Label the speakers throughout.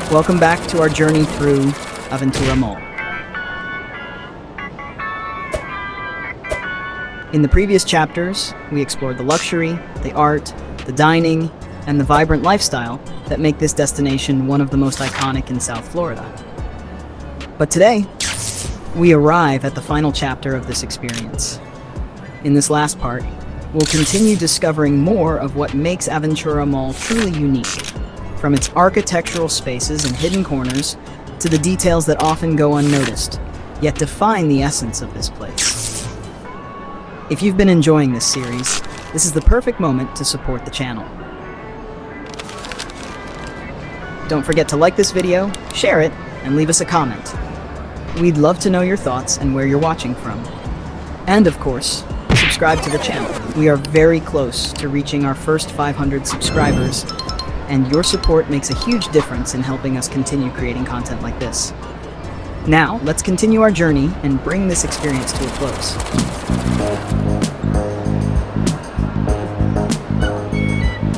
Speaker 1: Welcome back to our journey through Aventura Mall. In the previous chapters, we explored the luxury, the art, the dining, and the vibrant lifestyle that make this destination one of the most iconic in South Florida. But today, we arrive at the final chapter of this experience. In this last part, we'll continue discovering more of what makes Aventura Mall truly unique, from its architectural spaces and hidden corners to the details that often go unnoticed, yet define the essence of this place. If you've been enjoying this series, this is the perfect moment to support the channel. Don't forget to like this video, share it, and leave us a comment. We'd love to know your thoughts and where you're watching from. And of course, subscribe to the channel. We are very close to reaching our first 500 subscribers, and your support makes a huge difference in helping us continue creating content like this. Now, let's continue our journey and bring this experience to a close.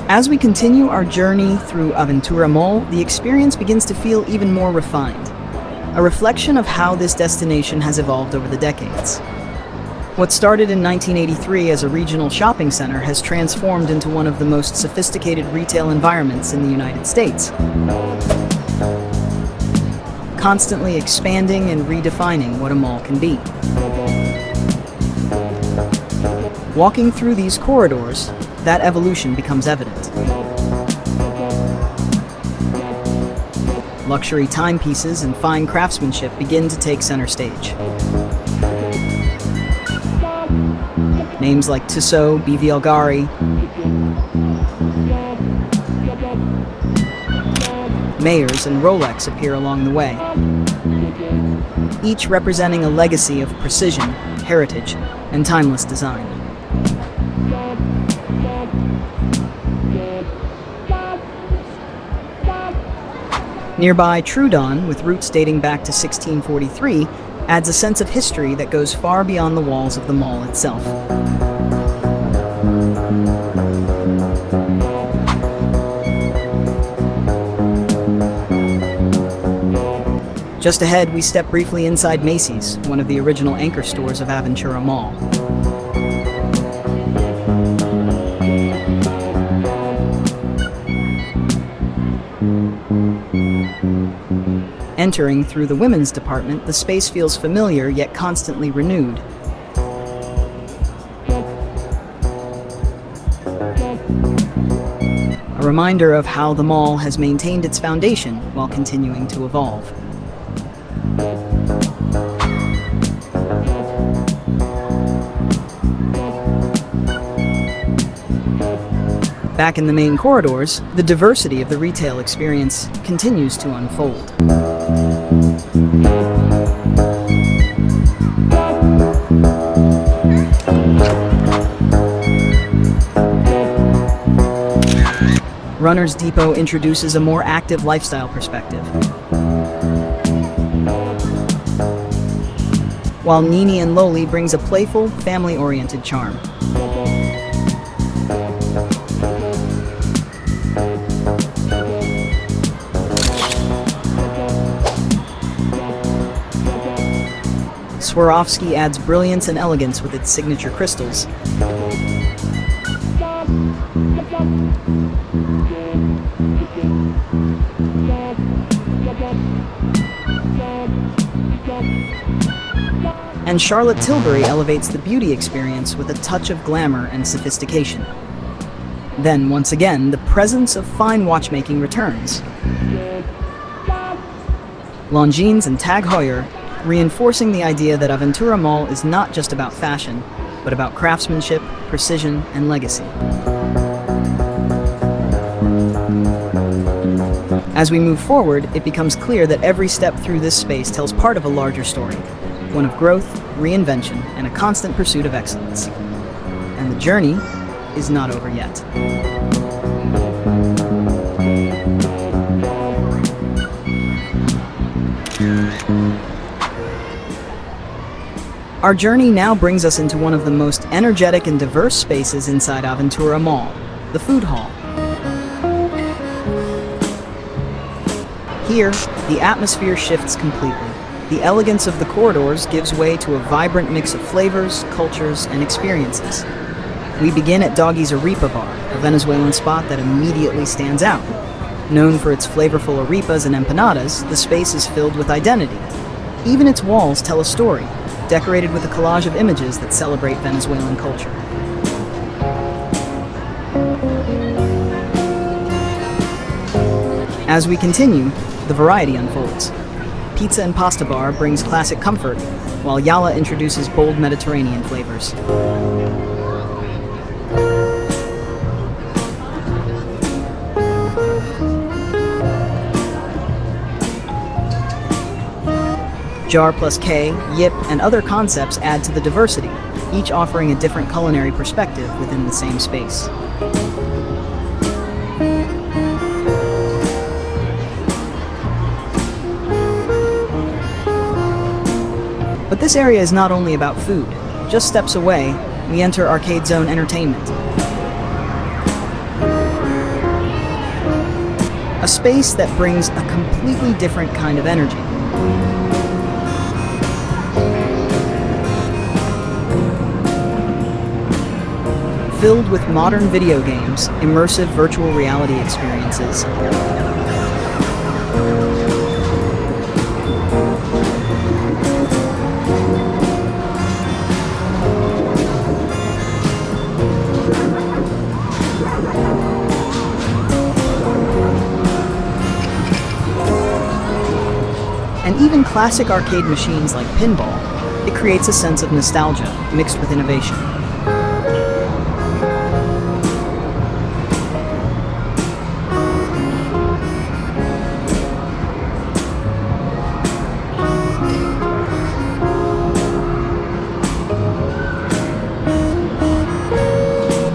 Speaker 1: As we continue our journey through Aventura Mall, the experience begins to feel even more refined, a reflection of how this destination has evolved over the decades. What started in 1983 as a regional shopping center has transformed into one of the most sophisticated retail environments in the United States, constantly expanding and redefining what a mall can be. Walking through these corridors, that evolution becomes evident. Luxury timepieces and fine craftsmanship begin to take center stage. Names like Tissot, BVLGARI, Mayors, and Rolex appear along the way, each representing a legacy of precision, heritage, and timeless design. Nearby, Trudon, with roots dating back to 1643, adds a sense of history that goes far beyond the walls of the mall itself. Just ahead, we step briefly inside Macy's, one of the original anchor stores of Aventura Mall. Entering through the women's department, the space feels familiar yet constantly renewed. A reminder of how the mall has maintained its foundation while continuing to evolve. Back in the main corridors, the diversity of the retail experience continues to unfold. Runner's Depot introduces a more active lifestyle perspective, while Nini and Loli brings a playful, family-oriented charm. Swarovski adds brilliance and elegance with its signature crystals. And Charlotte Tilbury elevates the beauty experience with a touch of glamour and sophistication. Then, once again, the presence of fine watchmaking returns. Longines and Tag Heuer reinforcing the idea that Aventura Mall is not just about fashion, but about craftsmanship, precision, and legacy. As we move forward, it becomes clear that every step through this space tells part of a larger story, one of growth, reinvention, and a constant pursuit of excellence. And the journey is not over yet. Our journey now brings us into one of the most energetic and diverse spaces inside Aventura Mall, the food hall. Here, the atmosphere shifts completely. The elegance of the corridors gives way to a vibrant mix of flavors, cultures, and experiences. We begin at Doggy's Arepa Bar, a Venezuelan spot that immediately stands out. Known for its flavorful arepas and empanadas, the space is filled with identity. Even its walls tell a story, decorated with a collage of images that celebrate Venezuelan culture. As we continue, the variety unfolds. Pizza and Pasta Bar brings classic comfort, while Yala introduces bold Mediterranean flavors. Jar plus K, Yip, and other concepts add to the diversity, each offering a different culinary perspective within the same space. But this area is not only about food. Just steps away, we enter Arcade Zone Entertainment. A space that brings a completely different kind of energy. Filled with modern video games, immersive virtual reality experiences, and even classic arcade machines like pinball, it creates a sense of nostalgia mixed with innovation.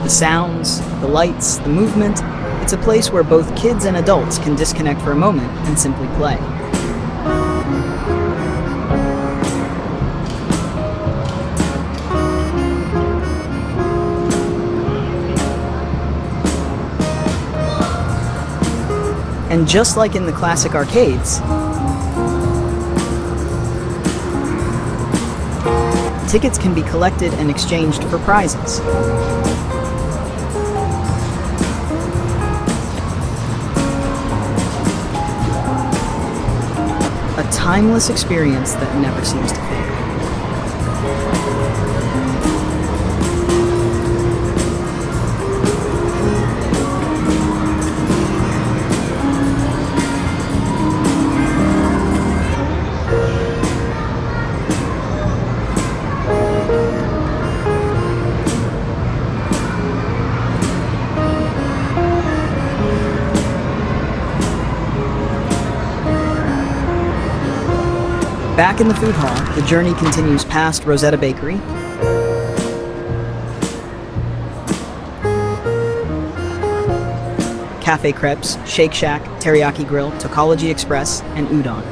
Speaker 1: The sounds, the lights, the movement, it's a place where both kids and adults can disconnect for a moment and simply play. And just like in the classic arcades, tickets can be collected and exchanged for prizes. A timeless experience that never seems to fade. Back in the food hall, the journey continues past Rosetta Bakery, Cafe Crepes, Shake Shack, Teriyaki Grill, Tokology Express, and Udon.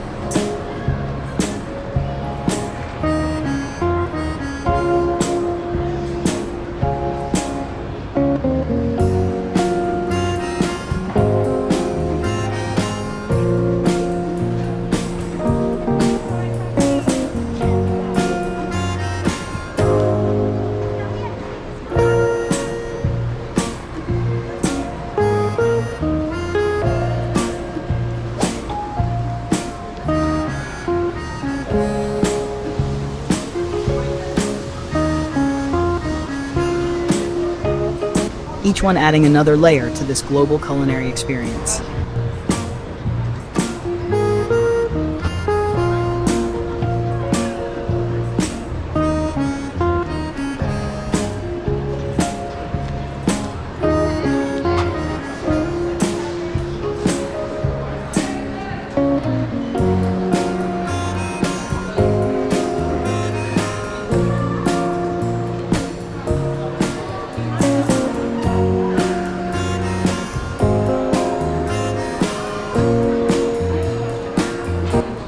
Speaker 1: Each one adding another layer to this global culinary experience.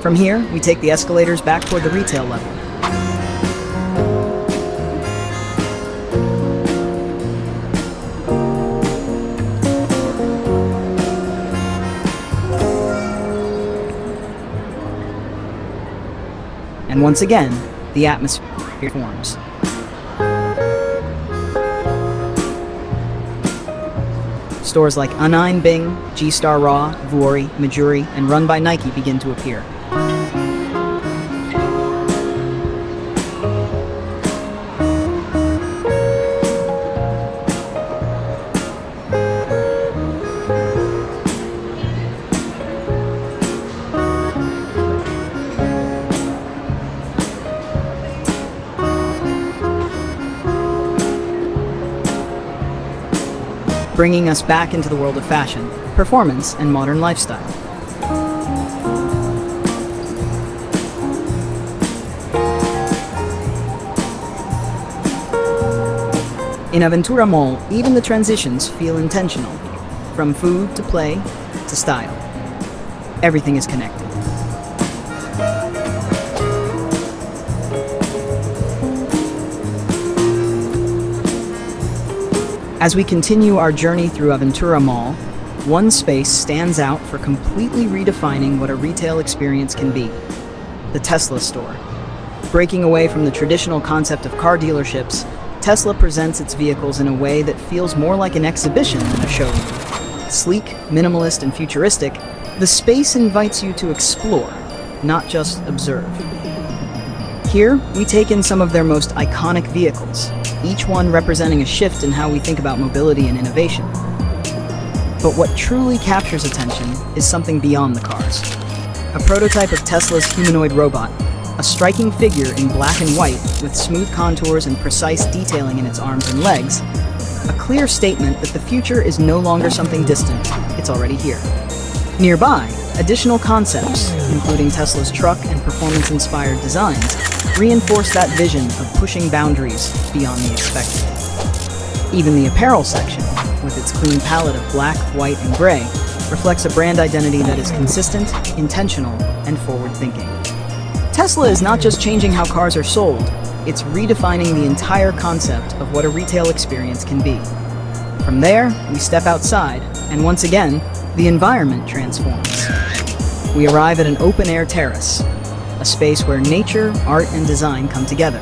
Speaker 1: From here, we take the escalators back toward the retail level. And once again, the atmosphere forms. Stores like Unine Bing, G-Star Raw, Vuori, Majuri, and Run by Nike begin to appear. Bringing us back into the world of fashion, performance, and modern lifestyle. In Aventura Mall, even the transitions feel intentional. From food to play to style, everything is connected. As we continue our journey through Aventura Mall, one space stands out for completely redefining what a retail experience can be: the Tesla store. Breaking away from the traditional concept of car dealerships, Tesla presents its vehicles in a way that feels more like an exhibition than a showroom. Sleek, minimalist, and futuristic, the space invites you to explore, not just observe. Here, we take in some of their most iconic vehicles, each one representing a shift in how we think about mobility and innovation. But what truly captures attention is something beyond the cars. A prototype of Tesla's humanoid robot, a striking figure in black and white with smooth contours and precise detailing in its arms and legs, a clear statement that the future is no longer something distant, it's already here. Nearby, additional concepts, including Tesla's truck and performance-inspired designs, reinforce that vision of pushing boundaries beyond the expected. Even the apparel section, with its clean palette of black, white, and gray, reflects a brand identity that is consistent, intentional, and forward-thinking. Tesla is not just changing how cars are sold, it's redefining the entire concept of what a retail experience can be. From there, we step outside, and once again, the environment transforms. We arrive at an open-air terrace, a space where nature, art, and design come together.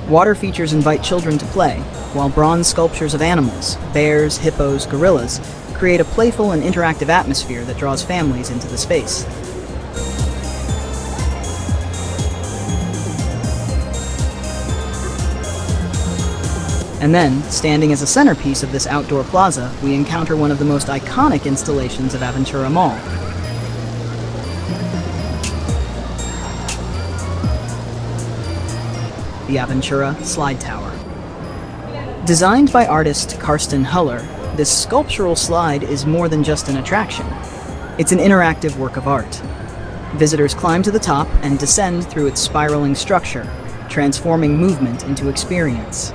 Speaker 1: Water features invite children to play, while bronze sculptures of animals, bears, hippos, gorillas, create a playful and interactive atmosphere that draws families into the space. And then, standing as a centerpiece of this outdoor plaza, we encounter one of the most iconic installations of Aventura Mall. The Aventura Slide Tower. Designed by artist Karsten Huller, this sculptural slide is more than just an attraction. It's an interactive work of art. Visitors climb to the top and descend through its spiraling structure, transforming movement into experience.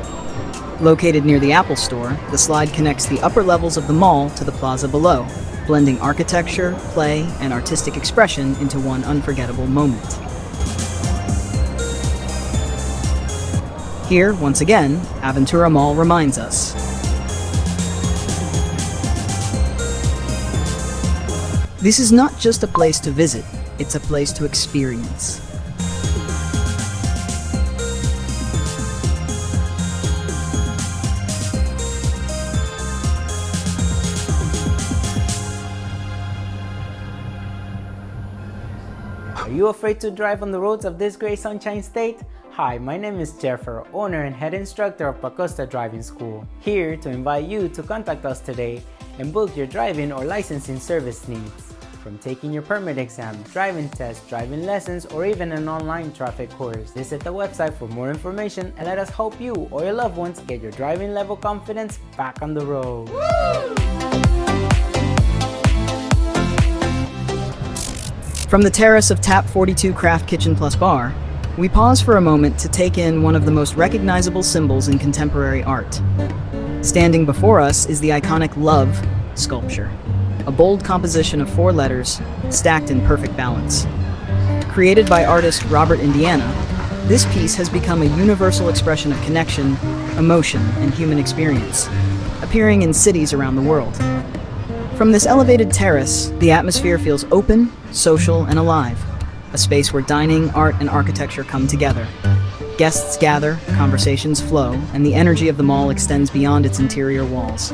Speaker 1: Located near the Apple Store, the slide connects the upper levels of the mall to the plaza below, blending architecture, play, and artistic expression into one unforgettable moment. Here, once again, Aventura Mall reminds us. This is not just a place to visit, it's a place to experience.
Speaker 2: Are you afraid to drive on the roads of this great Sunshine State? Hi, my name is Jeffer, owner and head instructor of Pacosta Driving School, here to invite you to contact us today and book your driving or licensing service needs. From taking your permit exam, driving test, driving lessons, or even an online traffic course, visit the website for more information and let us help you or your loved ones get your driving level confidence back on the road. Woo!
Speaker 1: From the terrace of Tap 42 Craft Kitchen Plus Bar, we pause for a moment to take in one of the most recognizable symbols in contemporary art. Standing before us is the iconic Love sculpture, a bold composition of 4 letters stacked in perfect balance. Created by artist Robert Indiana, this piece has become a universal expression of connection, emotion, and human experience. A appearing in cities around the world. From this elevated terrace, the atmosphere feels open, social, and alive, a space where dining, art, and architecture come together. Guests gather, conversations flow, and the energy of the mall extends beyond its interior walls.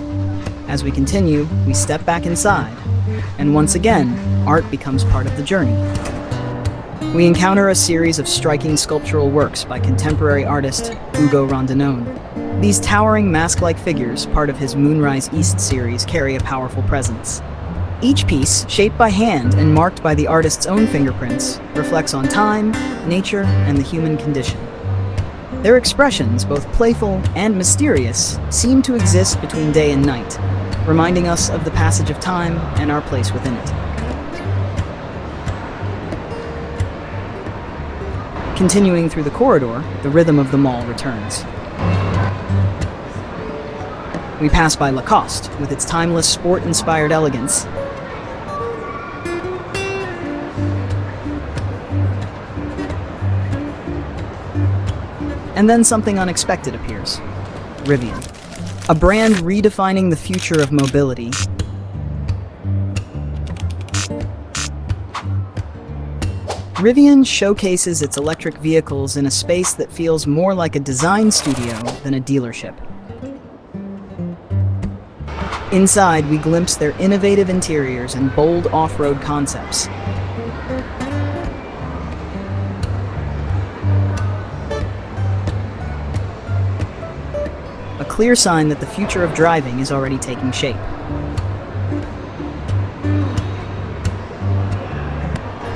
Speaker 1: As we continue, we step back inside, and once again, art becomes part of the journey. We encounter a series of striking sculptural works by contemporary artist Ugo Rondinone. These towering mask-like figures, part of his Moonrise East series, carry a powerful presence. Each piece, shaped by hand and marked by the artist's own fingerprints, reflects on time, nature, and the human condition. Their expressions, both playful and mysterious, seem to exist between day and night, reminding us of the passage of time and our place within it. Continuing through the corridor, the rhythm of the mall returns. We pass by Lacoste, with its timeless sport-inspired elegance. And then something unexpected appears. Rivian, a brand redefining the future of mobility. Rivian showcases its electric vehicles in a space that feels more like a design studio than a dealership. Inside, we glimpse their innovative interiors and bold off-road concepts. A clear sign that the future of driving is already taking shape.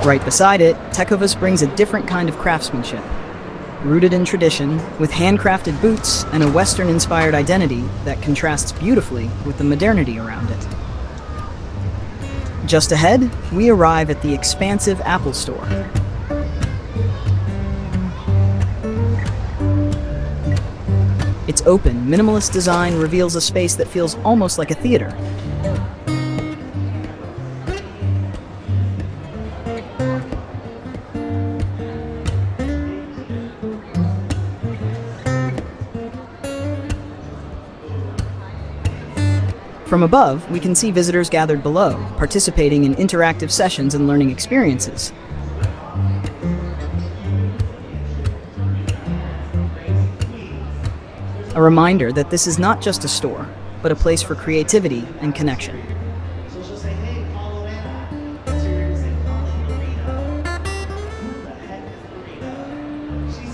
Speaker 1: Right beside it, Tecovas brings a different kind of craftsmanship. Rooted in tradition, with handcrafted boots and a Western-inspired identity that contrasts beautifully with the modernity around it. Just ahead, we arrive at the expansive Apple Store. Its open, minimalist design reveals a space that feels almost like a theater. From above, we can see visitors gathered below, participating in interactive sessions and learning experiences. A reminder that this is not just a store, but a place for creativity and connection.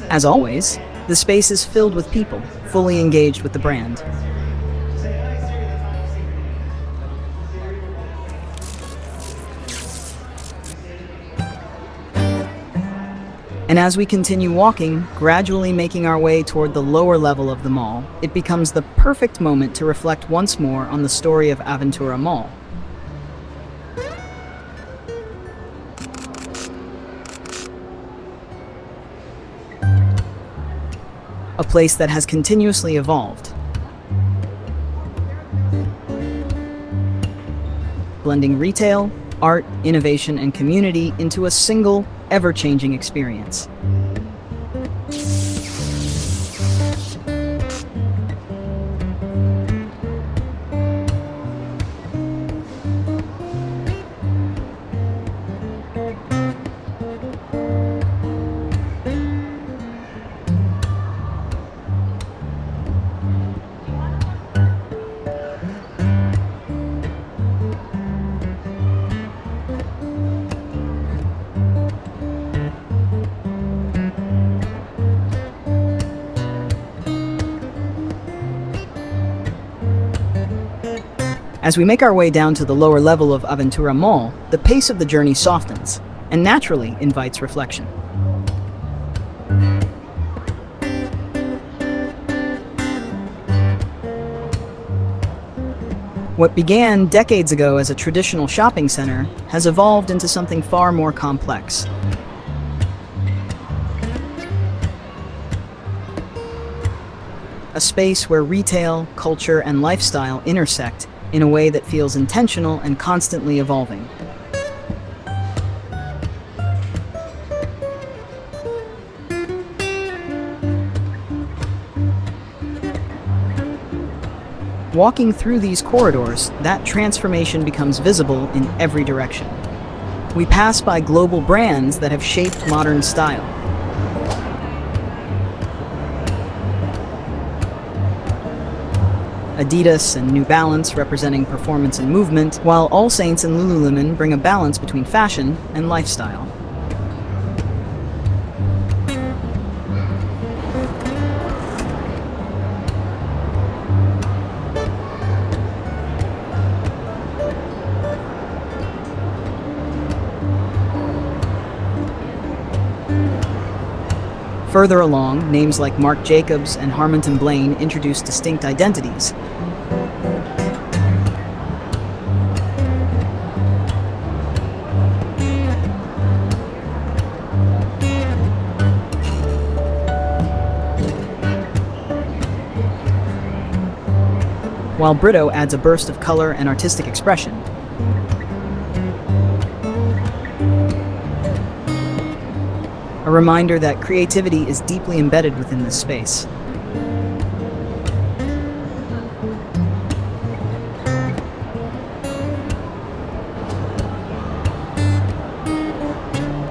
Speaker 1: As always, the space is filled with people, fully engaged with the brand. And as we continue walking, gradually making our way toward the lower level of the mall, it becomes the perfect moment to reflect once more on the story of Aventura Mall. A place that has continuously evolved, blending retail, art, innovation, and community into a single, ever-changing experience. As we make our way down to the lower level of Aventura Mall, the pace of the journey softens and naturally invites reflection. What began decades ago as a traditional shopping center has evolved into something far more complex. A space where retail, culture, and lifestyle intersect in a way that feels intentional and constantly evolving. Walking through these corridors, that transformation becomes visible in every direction. We pass by global brands that have shaped modern style. Adidas and New Balance representing performance and movement, while All Saints and Lululemon bring a balance between fashion and lifestyle. Further along, names like Marc Jacobs and Harmington Blaine introduce distinct identities. While Brito adds a burst of color and artistic expression. A reminder that creativity is deeply embedded within this space.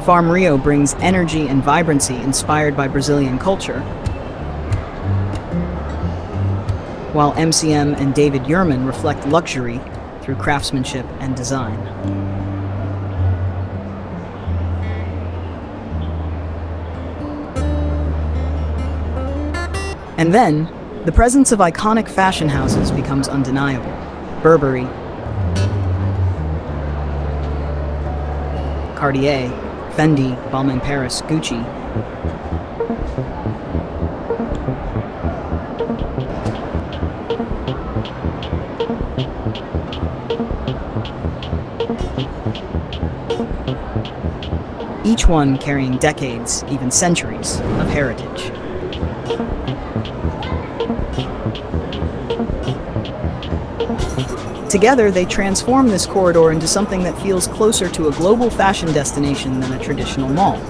Speaker 1: Farm Rio brings energy and vibrancy inspired by Brazilian culture, while MCM and David Yurman reflect luxury through craftsmanship and design. And then, the presence of iconic fashion houses becomes undeniable. Burberry, Cartier, Fendi, Balmain Paris, Gucci. Each one carrying decades, even centuries, of heritage. Together, they transform this corridor into something that feels closer to a global fashion destination than a traditional mall.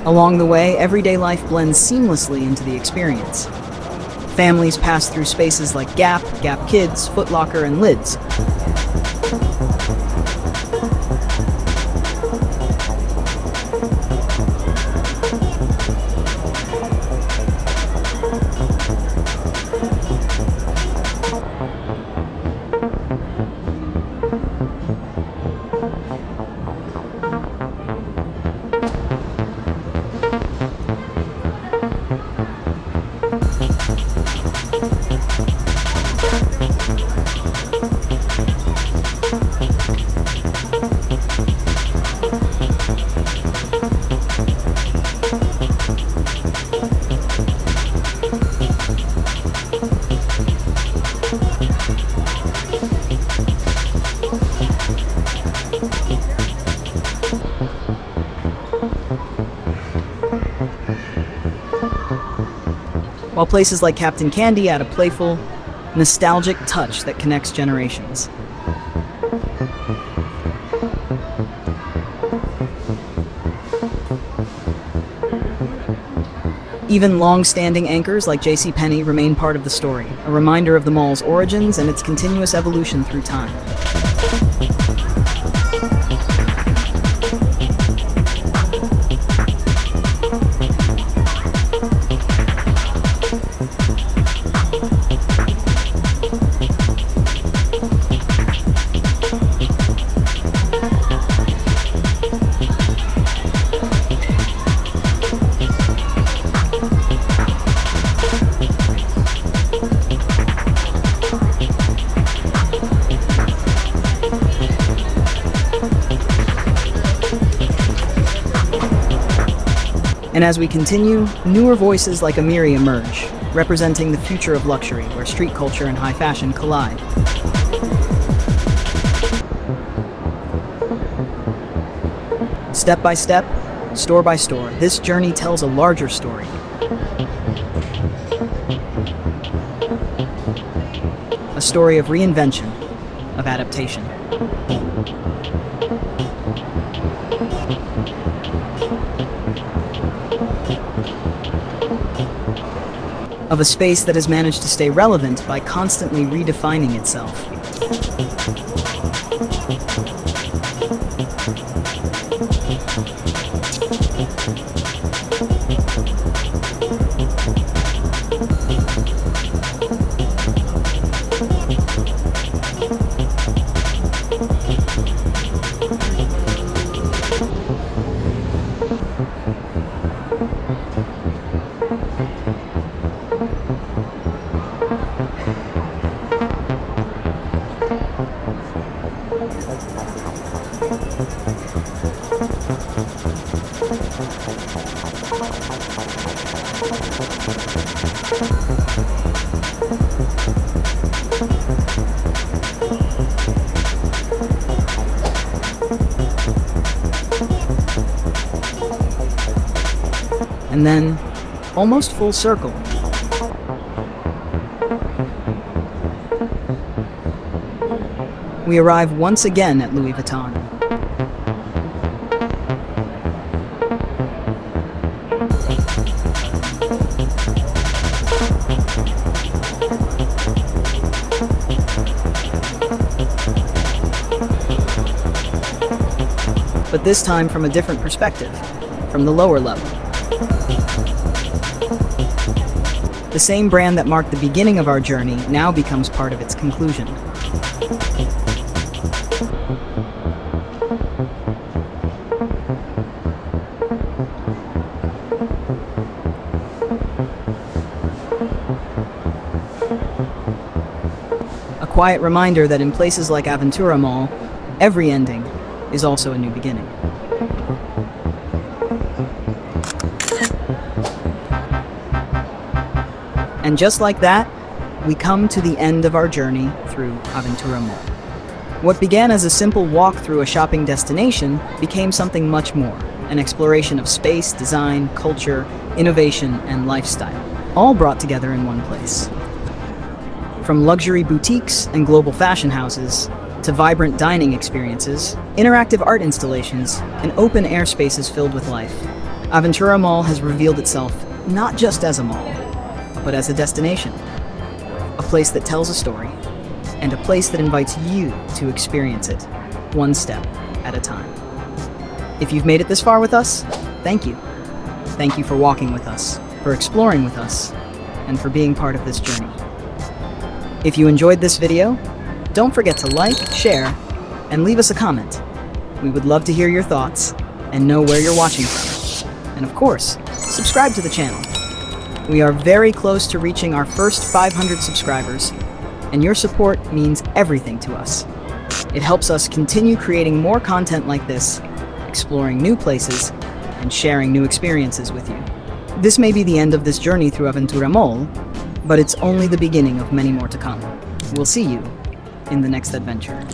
Speaker 1: Along the way, everyday life blends seamlessly into the experience. Families pass through spaces like Gap, Gap Kids, Foot Locker, and Lids. While places like Captain Candy add a playful, nostalgic touch that connects generations. Even long-standing anchors like JCPenney remain part of the story, a reminder of the mall's origins and its continuous evolution through time. And as we continue, newer voices like Amiri emerge, representing the future of luxury where street culture and high fashion collide. Step by step, store by store, this journey tells a larger story. A story of reinvention, of adaptation. Of a space that has managed to stay relevant by constantly redefining itself. And then, almost full circle, we arrive once again at Louis Vuitton. But this time from a different perspective, from the lower level. The same brand that marked the beginning of our journey now becomes part of its conclusion. A quiet reminder that in places like Aventura Mall, every ending is also a new beginning. And just like that, we come to the end of our journey through Aventura Mall. What began as a simple walk through a shopping destination became something much more, an exploration of space, design, culture, innovation, and lifestyle, all brought together in one place. From luxury boutiques and global fashion houses, to vibrant dining experiences, interactive art installations, and open-air spaces filled with life, Aventura Mall has revealed itself not just as a mall, but as a destination, a place that tells a story, and a place that invites you to experience it, one step at a time. If you've made it this far with us, thank you. Thank you for walking with us, for exploring with us, and for being part of this journey. If you enjoyed this video, don't forget to like, share, and leave us a comment. We would love to hear your thoughts and know where you're watching from. And of course, subscribe to the channel. We are very close to reaching our first 500 subscribers, and your support means everything to us. It helps us continue creating more content like this, exploring new places, and sharing new experiences with you. This may be the end of this journey through Aventura Mall, but it's only the beginning of many more to come. We'll see you in the next adventure.